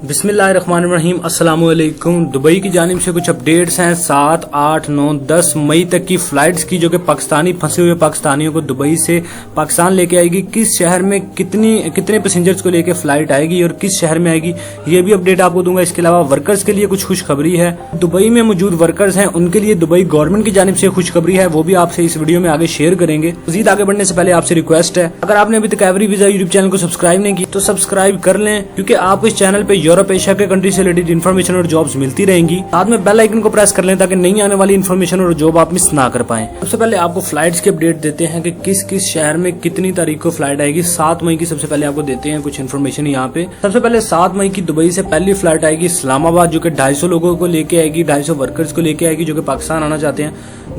बिस्मिल्लाहिर्रहमानिर्रहीम अस्सलामुअलैकुम। दुबई की जानिब से कुछ अपडेट्स हैं 7, 8, 9, 10 मई तक की फ्लाइट्स की, जो कि पाकिस्तानी फंसे हुए पाकिस्तानियों को दुबई से पाकिस्तान लेके आएगी। किस शहर में कितने पैसेंजर्स को लेके फ्लाइट आएगी और किस शहर में आएगी, ये भी अपडेट आपको दूंगा। इसके अलावा वर्कर्स के लिए कुछ खुशखबरी है। दुबई में मौजूद वर्कर्स हैं उनके लिए दुबई गवर्नमेंट की जानिब से खुशखबरी है, वो भी आपसे इस वीडियो में आगे शेयर करेंगे। मजीद आगे बढ़ने से पहले आपसे रिक्वेस्ट है, अगर आपने अभी तक एवरी वीजा यूट्यूब चैनल को सब्सक्राइब नहीं की तो सब्सक्राइब कर लें, क्योंकि आपको इस चैनल पे यूरोप एशिया के कंट्री से रिलेटेड इन्फॉर्मेशन और जॉब्स मिलती रहेंगी। साथ में बेल आइकन को प्रेस कर लें ताकि नई आने वाली इन्फॉर्मेशन और जॉब आप मिस ना कर पाएं। सबसे पहले आपको फ्लाइट्स की अपडेट देते हैं कि किस किस शहर में कितनी तारीख को फ्लाइट आएगी। 7 मई की सबसे पहले आपको देते हैं कुछ इन्फॉर्मेशन यहाँ पे। सबसे पहले 7 मई की दुबई से पहली फ्लाइट आएगी इस्लामाबाद, जो कि 250 लोगों को लेके आएगी, 250 वर्कर्स को लेके आएगी जो कि पाकिस्तान आना चाहते हैं।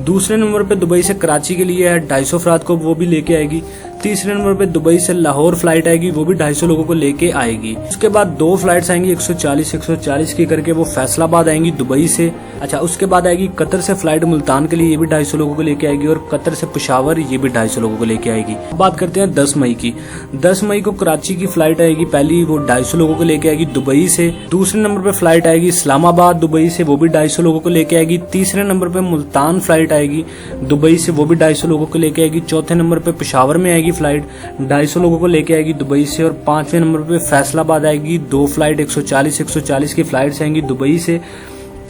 दूसरे नंबर पे दुबई से कराची के लिए है 250 अफराद को, वो भी लेके आएगी। तीसरे नंबर पे दुबई से लाहौर फ्लाइट आएगी, वो भी 250 लोगों को लेके आएगी। उसके बाद 2 फ्लाइट्स आएंगी 140 की करके, वो फैसलाबाद आएंगी दुबई से। अच्छा, उसके बाद आएगी कतर से फ्लाइट मुल्तान के लिए, ये भी 250 लोगों को लेके आएगी, और कतर से पेशावर, ये भी 250 लोगों को लेके आएगी। बात करते हैं 10 मई की। 10 मई को कराची की फ्लाइट आएगी पहली, वो 250 लोगों को लेके आएगी दुबई से। दूसरे नंबर पे फ्लाइट आएगी इस्लामाबाद दुबई से, वो भी 250 लोगों को लेके आएगी। तीसरे नंबर पे मुल्तान फ्लाइट आएगी दुबई से, वो भी 250 लोगों को लेके आएगी। चौथे नंबर पे पेशावर में आएगी फ्लाइट, 250 लोगों को लेके आएगी दुबई से। और 5वें नंबर पे फैसलाबाद आएगी, 2 फ्लाइट 140 की फ्लाइट्स आएंगी दुबई से।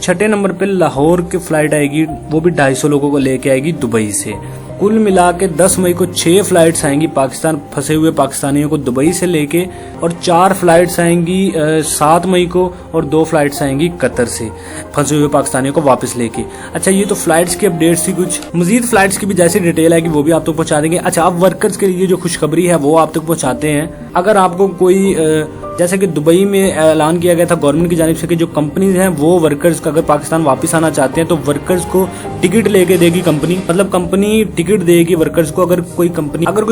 6ठे नंबर पे लाहौर की फ्लाइट आएगी, वो भी 250 लोगों को लेके आएगी दुबई से। कुल मिला के 10 मई को 6 फ्लाइट्स आएंगी पाकिस्तान फंसे हुए पाकिस्तानियों को दुबई से लेके, और 4 फ्लाइट्स आएंगी 7 मई को, और 2 फ्लाइट्स आएंगी कतर से फंसे हुए पाकिस्तानियों को वापस लेके। अच्छा, ये तो फ्लाइट्स की अपडेट्स थी। कुछ मजीद फ्लाइट्स की भी जैसी डिटेल आएगी वो भी आप तक पहुंचा देंगे। अच्छा, अब वर्कर्स के लिए जो खुशखबरी है वो आप तक पहुंचाते हैं। अगर आपको कोई जैसे कि दुबई में ऐलान किया गया था गवर्नमेंट की जानिब से कि जो कंपनीज हैं वो वर्कर्स का अगर पाकिस्तान वापस आना चाहते हैं तो वर्कर्स को टिकट लेके देगी कंपनी, मतलब कंपनी टिकट देगी वर्कर्स को। अगर कोई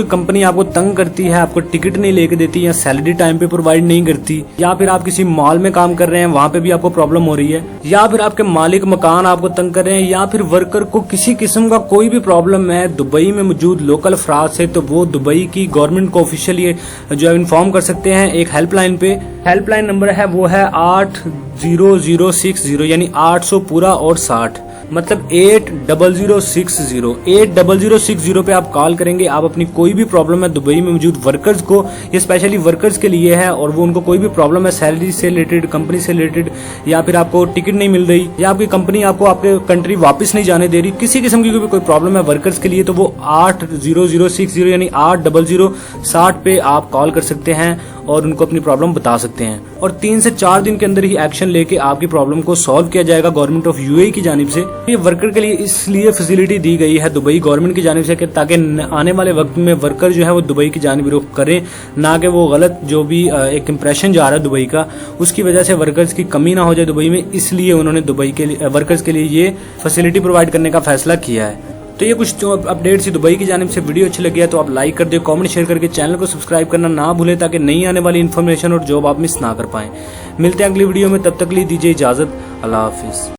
कंपनी आपको तंग करती है, आपको टिकट नहीं लेके देती, या सैलरी टाइम पे प्रोवाइड नहीं करती, या फिर आप किसी मॉल में काम कर रहे हैं वहां पे भी आपको प्रॉब्लम हो रही है, या फिर आपके मालिक मकान आपको तंग कर रहे हैं, या फिर वर्कर को किसी किस्म का कोई भी प्रॉब्लम है दुबई में मौजूद लोकल अफराद से, तो वो दुबई की गवर्नमेंट को ऑफिशियली जो है इन्फॉर्म कर सकते हैं एक हेल्पलाइन पे। हेल्पलाइन नंबर है वो है 80060, यानी 800 पूरा और 60, मतलब 80060 पे आप कॉल करेंगे। आप अपनी कोई भी प्रॉब्लम है दुबई में मौजूद वर्कर्स को, ये स्पेशली वर्कर्स के लिए है, और वो उनको कोई भी प्रॉब्लम है सैलरी से रिलेटेड, कंपनी से रिलेटेड, या फिर आपको टिकट नहीं मिल रही, या आपकी कंपनी आपको आपके कंट्री वापस नहीं जाने दे रही, किसी किस्म की कोई प्रॉब्लम है वर्कर्स के लिए, तो वो 80060 यानी 80060 पे आप कॉल कर सकते हैं और उनको अपनी प्रॉब्लम बता सकते हैं। और 3 से 4 दिन के अंदर ही एक्शन लेके आपकी प्रॉब्लम को सॉल्व किया जाएगा गवर्नमेंट ऑफ यूएई की जानिब से। ये वर्कर के लिए इसलिए फैसिलिटी दी गई है दुबई गवर्नमेंट की जानिब से कि ताकि आने वाले वक्त में वर्कर जो है वो दुबई की जानिब रुख करें, ना कि वो गलत जो भी एक इंप्रेशन जा रहा है दुबई का, उसकी वजह से वर्कर्स की कमी ना हो जाए दुबई में, इसलिए उन्होंने दुबई के वर्कर्स के लिए ये फैसिलिटी प्रोवाइड करने का फैसला किया है। तो ये कुछ जो अपडेट थी दुबई की जानिब से। वीडियो अच्छी लगी है तो आप लाइक कर दो, कमेंट शेयर करके चैनल को सब्सक्राइब करना ना भूलें ताकि नई आने वाली इन्फॉर्मेशन और जॉब आप मिस ना कर पाएं। मिलते हैं अगली वीडियो में, तब तक लिए दीजिए इजाजत। अल्लाह हाफिज।